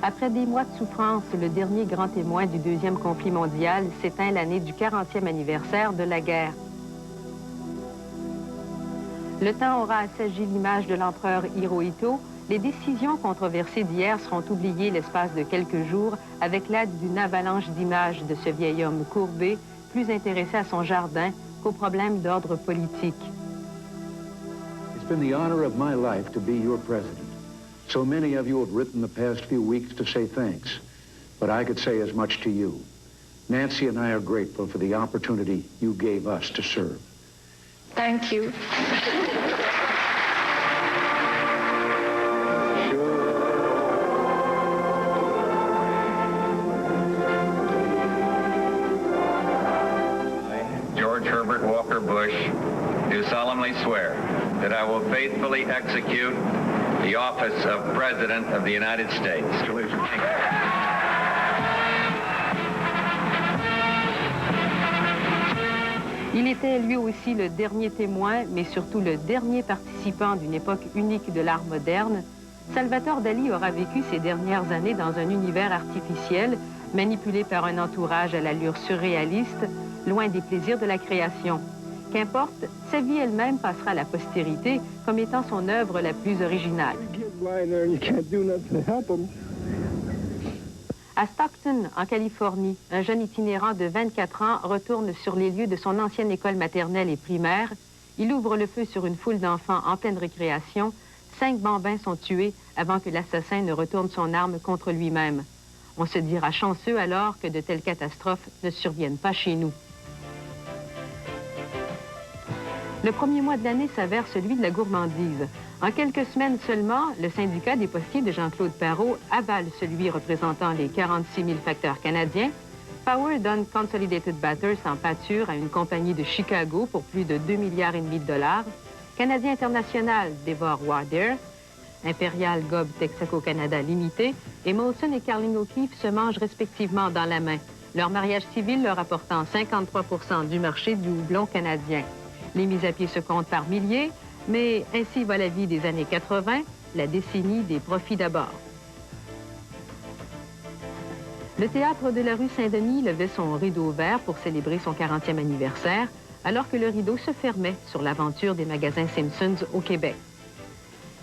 Après des mois de souffrance, le dernier grand témoin du deuxième conflit mondial s'éteint l'année du 40e anniversaire de la guerre. Le temps aura assagi l'image de l'empereur Hirohito. Les décisions controversées d'hier seront oubliées l'espace de quelques jours avec l'aide d'une avalanche d'images de ce vieil homme courbé, plus intéressé à son jardin qu'aux problèmes d'ordre politique. It's been the honor of my life to be your president. So many of you have written the past few weeks to say thanks, but I could say as much to you. Nancy and I are grateful for the opportunity you gave us to serve. Thank you. I, George Herbert Walker Bush, do solemnly swear that I will faithfully execute the office of President of the United States. Il était lui aussi le dernier témoin, mais surtout le dernier participant d'une époque unique de l'art moderne. Salvatore Dali aura vécu ces dernières années dans un univers artificiel, manipulé par un entourage à l'allure surréaliste, loin des plaisirs de la création. Qu'importe, sa vie elle-même passera à la postérité comme étant son œuvre la plus originale. À Stockton, en Californie, un jeune itinérant de 24 ans retourne sur les lieux de son ancienne école maternelle et primaire. Il ouvre le feu sur une foule d'enfants en pleine récréation. 5 bambins sont tués avant que l'assassin ne retourne son arme contre lui-même. On se dira chanceux alors que de telles catastrophes ne surviennent pas chez nous. Le premier mois de l'année s'avère celui de la gourmandise. En quelques semaines seulement, le syndicat des postiers de Jean-Claude Perrault avale celui représentant les 46 000 facteurs canadiens. Power donne Consolidated Batters en pâture à une compagnie de Chicago pour plus de 2,5 milliards de dollars. Canadien International dévore Wardair. Imperial gobe Texaco Canada Limité. Et Molson et Carling O'Keeffe se mangent respectivement dans la main. Leur mariage civil leur apportant 53% du marché du houblon canadien. Les mises à pied se comptent par milliers, mais ainsi va la vie des années 80, la décennie des profits d'abord. Le théâtre de la rue Saint-Denis levait son rideau vert pour célébrer son 40e anniversaire, alors que le rideau se fermait sur l'aventure des magasins Simpsons au Québec.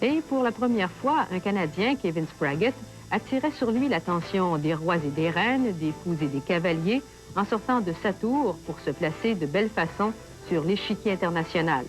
Et pour la première fois, un Canadien, Kevin Spraggett, attirait sur lui l'attention des rois et des reines, des fous et des cavaliers, en sortant de sa tour pour se placer de belle façon sur l'échiquier international.